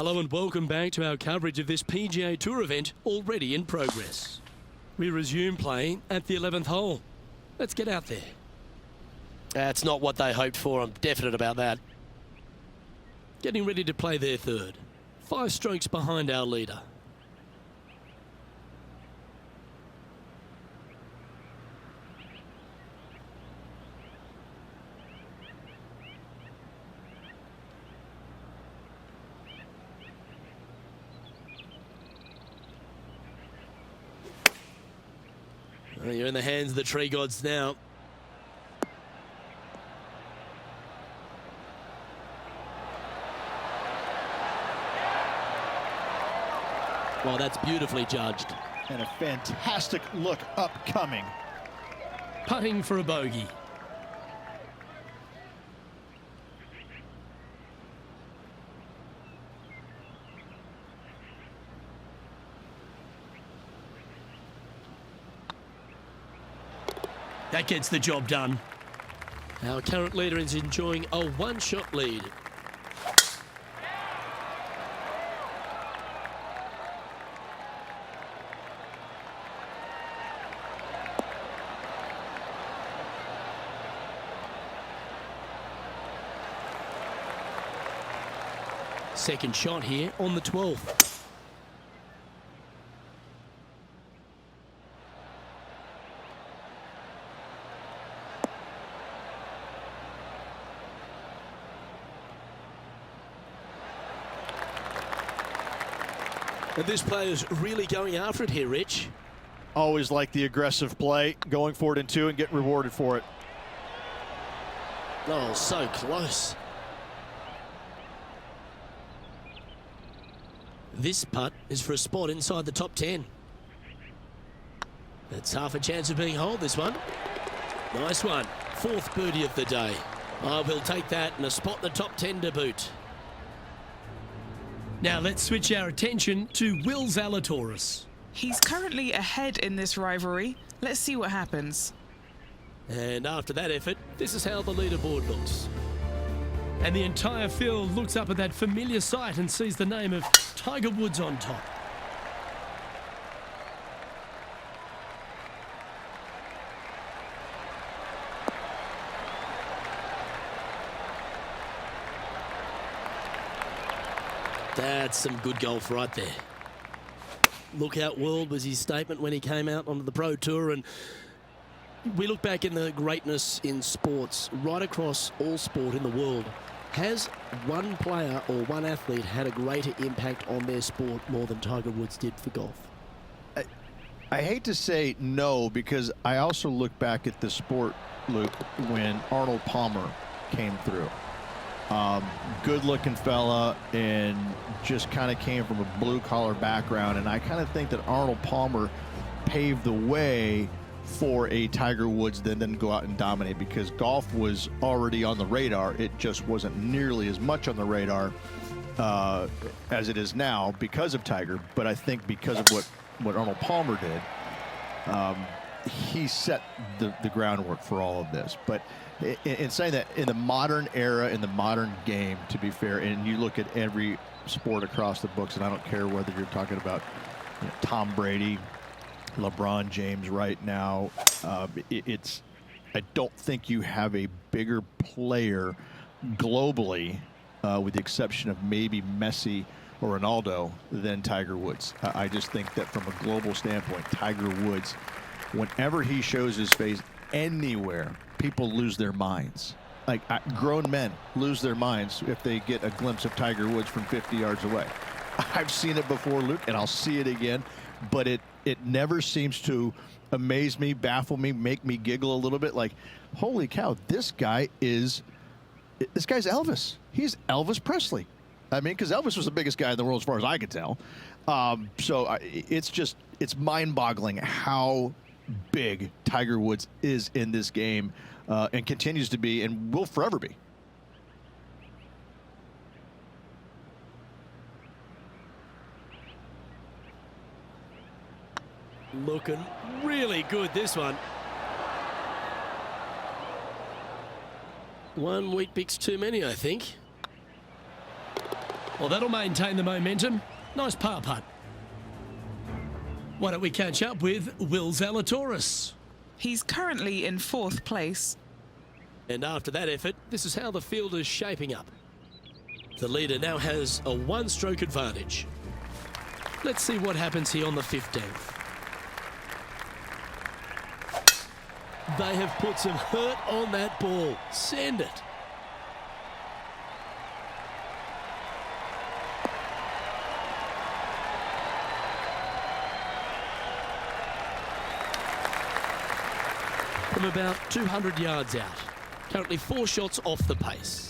Hello and welcome back to our coverage of this PGA Tour event already in progress. We resume playing at the 11th hole. Let's get out there. That's not what they hoped for, I'm definite about that. Getting ready to play their third. 5 strokes behind our leader. Well, you're in the hands of the tree gods now. Well, that's beautifully judged. And a fantastic look upcoming. Putting for a bogey. That gets the job done. Our current leader is enjoying a 1-shot lead. Second shot here on the 12th. And this player's really going after it here, Rich. Always like the aggressive play, going for it in 2 and get rewarded for it. Oh, so close. This putt is for a spot inside the top 10. That's half a chance of being holed, this one. Nice one. Fourth birdie of the day. Oh, we'll take that and a spot in the top 10 to boot. Now let's switch our attention to Will Zalatoris. He's currently ahead in this rivalry. Let's see what happens. And after that effort, this is how the leaderboard looks. And the entire field looks up at that familiar sight and sees the name of Tiger Woods on top. That's some good golf right there. Look out world was his statement when he came out onto the Pro Tour, and we look back in the greatness in sports right across all sport in the world. Has one player or one athlete had a greater impact on their sport more than Tiger Woods did for golf? I hate to say no, because I also look back at the sport, Luke, when Arnold Palmer came through. Good-looking fella and just kind of came from a blue-collar background, and I kind of think that Arnold Palmer paved the way for a Tiger Woods that then go out and dominate, because golf was already on the radar. It just wasn't nearly as much on the radar as it is now because of Tiger. But I think because of what Arnold Palmer did, he set the groundwork for all of this. But in saying that, in the modern era, in the modern game, to be fair, and you look at every sport across the books, and I don't care whether you're talking about Tom Brady, LeBron James right now, I don't think you have a bigger player globally, with the exception of maybe Messi or Ronaldo, than Tiger Woods. I just think that from a global standpoint, Tiger Woods, whenever he shows his face anywhere, people lose their minds. Like, grown men lose their minds if they get a glimpse of Tiger Woods from 50 yards away. I've seen it before, Luke, and I'll see it again, but it never seems to amaze me, baffle me, make me giggle a little bit. Like, holy cow, this guy's Elvis. He's Elvis Presley. I mean, because Elvis was the biggest guy in the world as far as I could tell. It's mind-boggling how big Tiger Woods is in this game, and continues to be, and will forever be. Looking really good, this one. One wheat bix too many, I think. Well, that'll maintain the momentum. Nice par putt. Why don't we catch up with Will Zalatoris? He's currently in fourth place. And after that effort, this is how the field is shaping up. The leader now has a one-stroke advantage. Let's see what happens here on the 15th. They have put some hurt on that ball. Send it. From about 200 yards out. Currently 4 shots off the pace.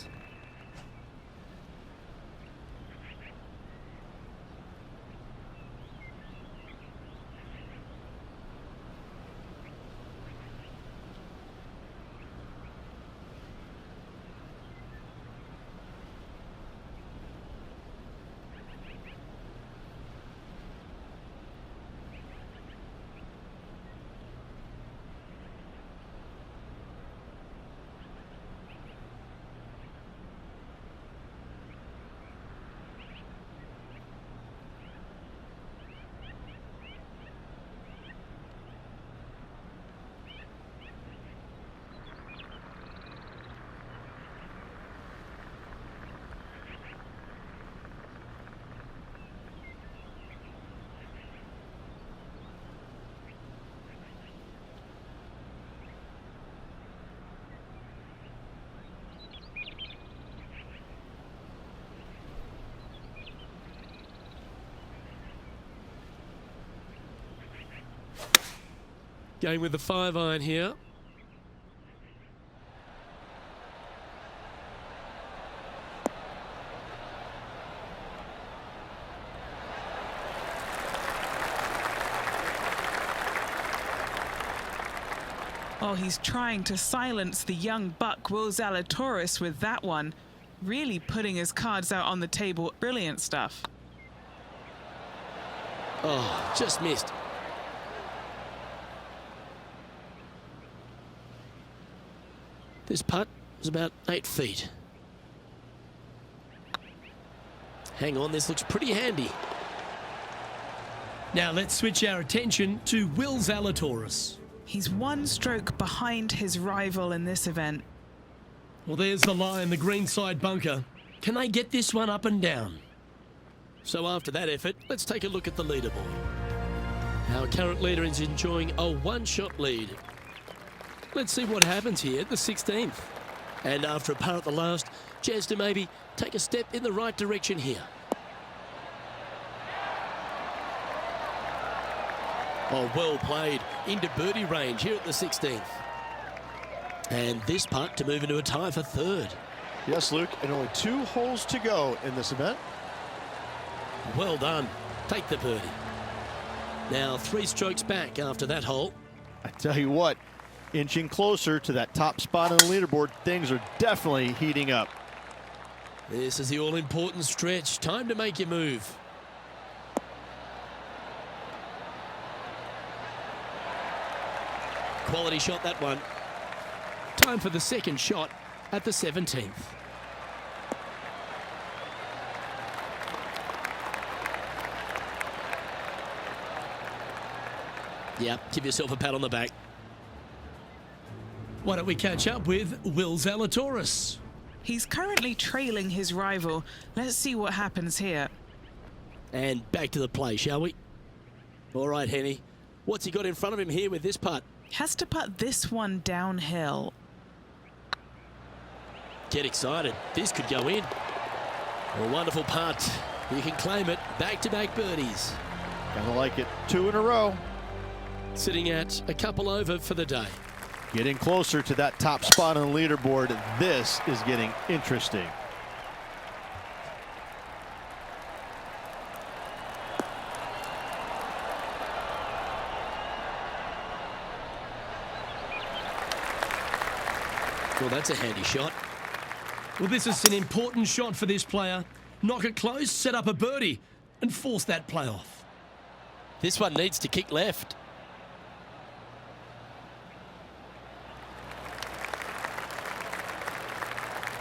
Going with the 5-iron here. Oh, he's trying to silence the young buck, Will Zalatoris, with that one. Really putting his cards out on the table. Brilliant stuff. Oh, just missed. This putt was about 8 feet. Hang on, this looks pretty handy. Now let's switch our attention to Will Zalatoris. He's one stroke behind his rival in this event. Well, there's the lie in the greenside bunker. Can they get this one up and down? So after that effort, let's take a look at the leaderboard. Our current leader is enjoying a one-shot lead. Let's see what happens here at the 16th. And after a par at the last, chance to maybe take a step in the right direction here. Oh, well played. Into birdie range here at the 16th. And this putt to move into a tie for third. Yes, Luke, and only 2 holes to go in this event. Well done. Take the birdie. Now 3 strokes back after that hole. I tell you what, inching closer to that top spot on the leaderboard, things are definitely heating up. This is the all-important stretch. Time to make your move. Quality shot, that one. Time for the second shot at the 17th. Yep, give yourself a pat on the back. Why don't we catch up with Will Zalatoris? He's currently trailing his rival. Let's see what happens here. And back to the play, shall we? All right, Henny. What's he got in front of him here with this putt? Has to putt this one downhill. Get excited. This could go in. A wonderful putt. You can claim it. Back-to-back birdies. Gotta like it. 2 in a row. Sitting at a couple over for the day. Getting closer to that top spot on the leaderboard. This is getting interesting. Well, that's a handy shot. Well, this is an important shot for this player. Knock it close, set up a birdie, and force that play off. This one needs to kick left.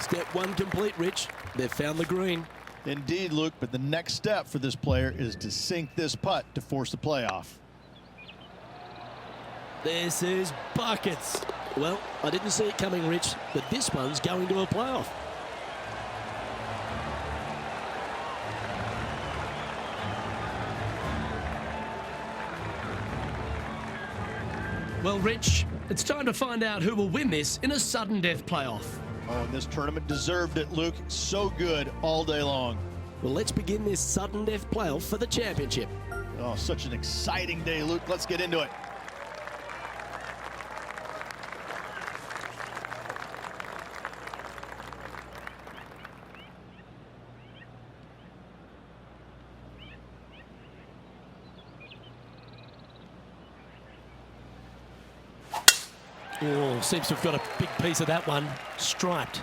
Step 1 complete, Rich. They've found the green. Indeed, Luke, but the next step for this player is to sink this putt to force the playoff. This is buckets. Well, I didn't see it coming, Rich, but this one's going to a playoff. Well, Rich, it's time to find out who will win this in a sudden death playoff. Oh, and this tournament deserved it, Luke. So good all day long. Well, let's begin this sudden death playoff for the championship. Oh, such an exciting day, Luke. Let's get into it. Oh, seems to have got a big piece of that one. Striped.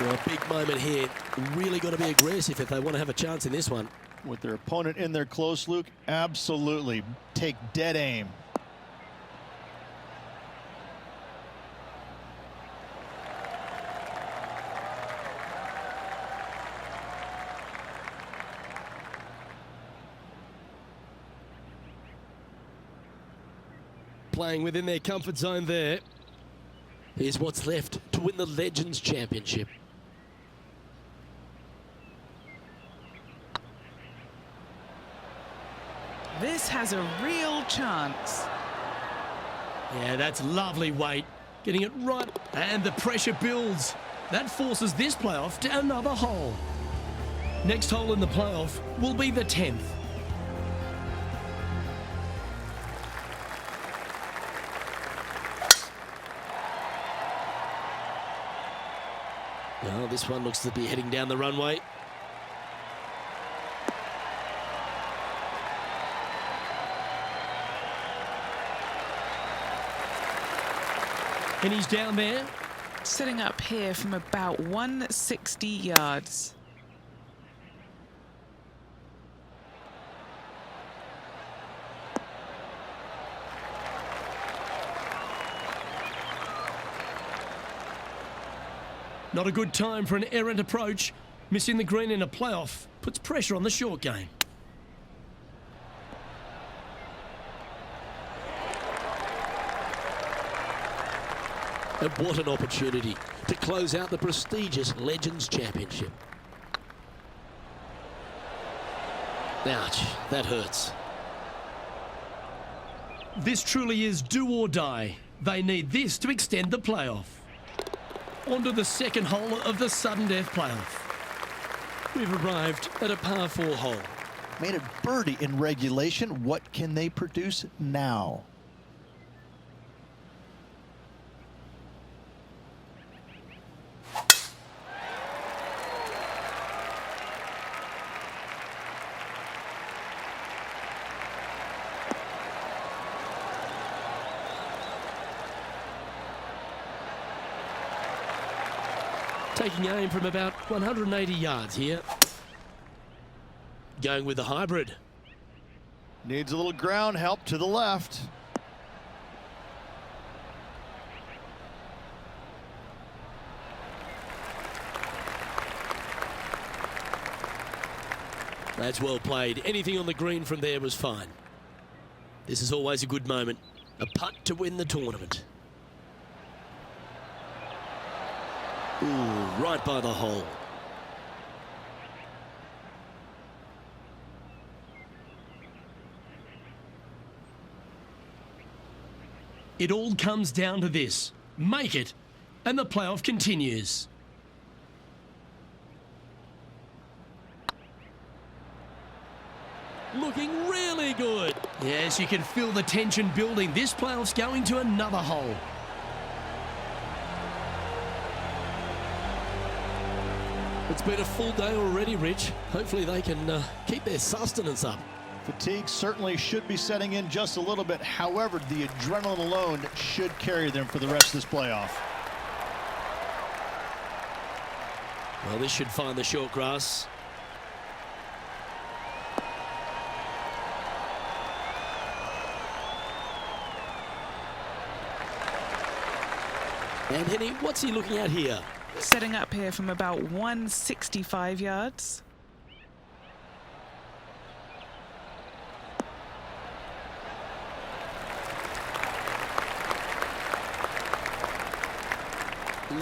Well, a big moment here. Really got to be aggressive if they want to have a chance in this one. With their opponent in there close, Luke, absolutely take dead aim. Playing within their comfort zone there. Here's what's left to win the Legends Championship. This has a real chance. Yeah, that's lovely weight. Getting it right, and the pressure builds. That forces this playoff to another hole. Next hole in the playoff will be the 10th. Oh, this one looks to be heading down the runway. And he's down there. Setting up here from about 160 yards. Not a good time for an errant approach. Missing the green in a playoff puts pressure on the short game. And what an opportunity to close out the prestigious Legends Championship. Ouch, that hurts. This truly is do or die. They need this to extend the playoff. On to the second hole of the sudden death playoff. We've arrived at a par 4 hole. Made it birdie in regulation. What can they produce now? Taking aim from about 180 yards here. Going with the hybrid. Needs a little ground help to the left. That's well played. Anything on the green from there was fine. This is always a good moment. A putt to win the tournament. Ooh, right by the hole. It all comes down to this. Make it, and the playoff continues. Looking really good. Yes, you can feel the tension building. This playoff's going to another hole. It's been a full day already, Rich. Hopefully they can keep their sustenance up. Fatigue certainly should be setting in just a little bit. However, the adrenaline alone should carry them for the rest of this playoff. Well, this should find the short grass. And Henny, what's he looking at here? Setting up here from about 165 yards.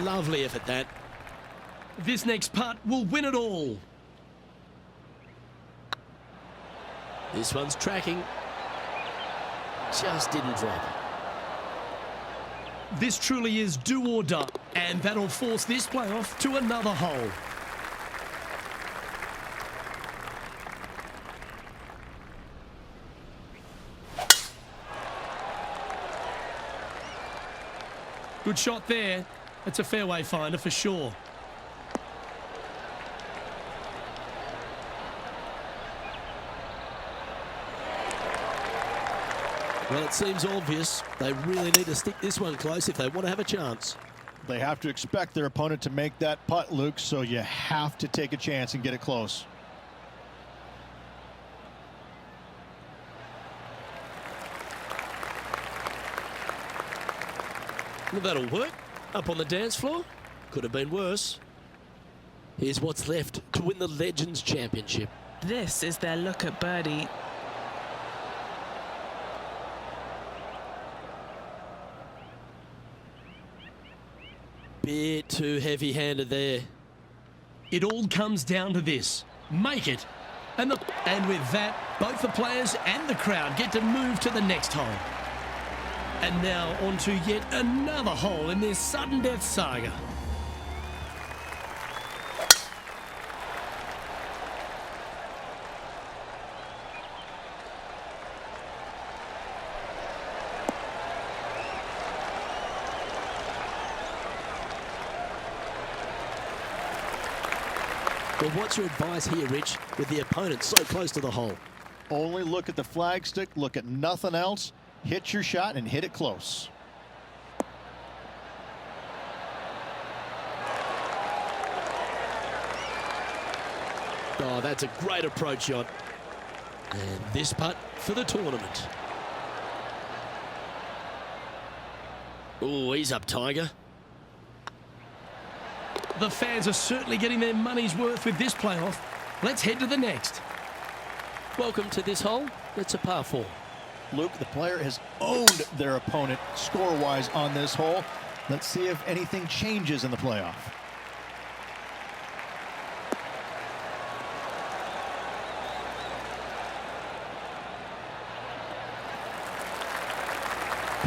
Lovely effort, that. This next putt will win it all. This one's tracking. Just didn't drop. This truly is do or die, and that'll force this playoff to another hole. Good shot there. It's a fairway finder for sure. Well, it seems obvious. They really need to stick this one close if they want to have a chance. They have to expect their opponent to make that putt, Luke, so you have to take a chance and get it close. Well, that'll work. Up on the dance floor. Could have been worse. Here's what's left to win the Legends Championship. This is their look at birdie. Bit too heavy-handed there. It all comes down to this. Make it. And with that, both the players and the crowd get to move to the next hole. And now on to yet another hole in this sudden death saga. Well, what's your advice here, Rich, with the opponent so close to the hole? Only look at the flagstick, look at nothing else, hit your shot and hit it close. Oh, that's a great approach shot. And this putt for the tournament. Oh, he's up, Tiger. The fans are certainly getting their money's worth with this playoff. Let's head to the next. Welcome to this hole. It's a par 4. Luke, the player has owned their opponent score-wise on this hole. Let's see if anything changes in the playoff.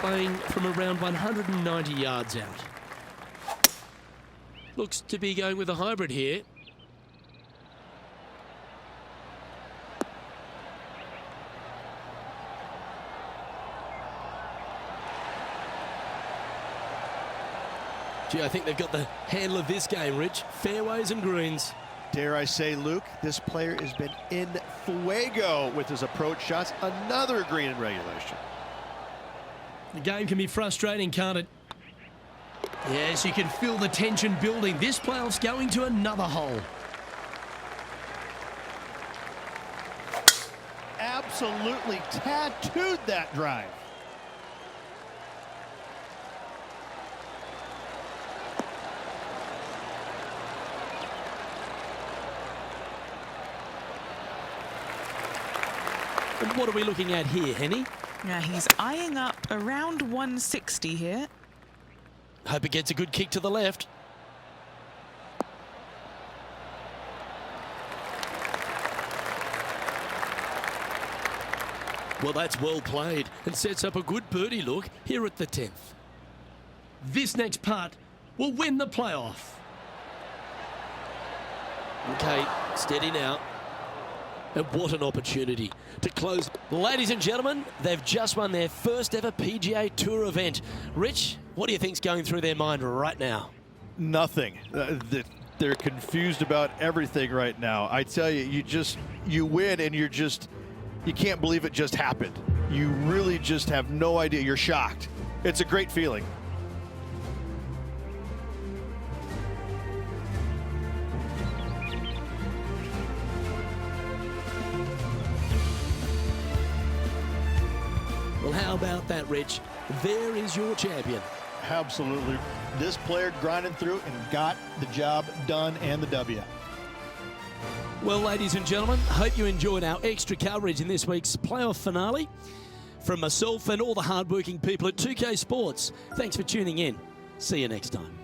Playing from around 190 yards out. Looks to be going with a hybrid here. Gee, I think they've got the handle of this game, Rich. Fairways and greens. Dare I say, Luke, this player has been in fuego with his approach shots. Another green in regulation. The game can be frustrating, can't it? Yes, you can feel the tension building. This playoff's going to another hole. Absolutely tattooed that drive. And what are we looking at here, Henny? Now he's eyeing up around 160 here. Hope it gets a good kick to the left. Well, that's well played and sets up a good birdie look here at the 10th. This next putt will win the playoff. Okay, steady now. And what an opportunity to close. Ladies and gentlemen, they've just won their first ever PGA Tour event. Rich, what do you think's going through their mind right now? Nothing. They're confused about everything right now. I tell you, you win and you can't believe it just happened. You really just have no idea. You're shocked. It's a great feeling. Well, how about that, Rich? There is your champion. Absolutely. This player grinded through and got the job done and the W. Well, ladies and gentlemen, hope you enjoyed our extra coverage in this week's playoff finale. From myself and all the hardworking people at 2K Sports, thanks for tuning in. See you next time.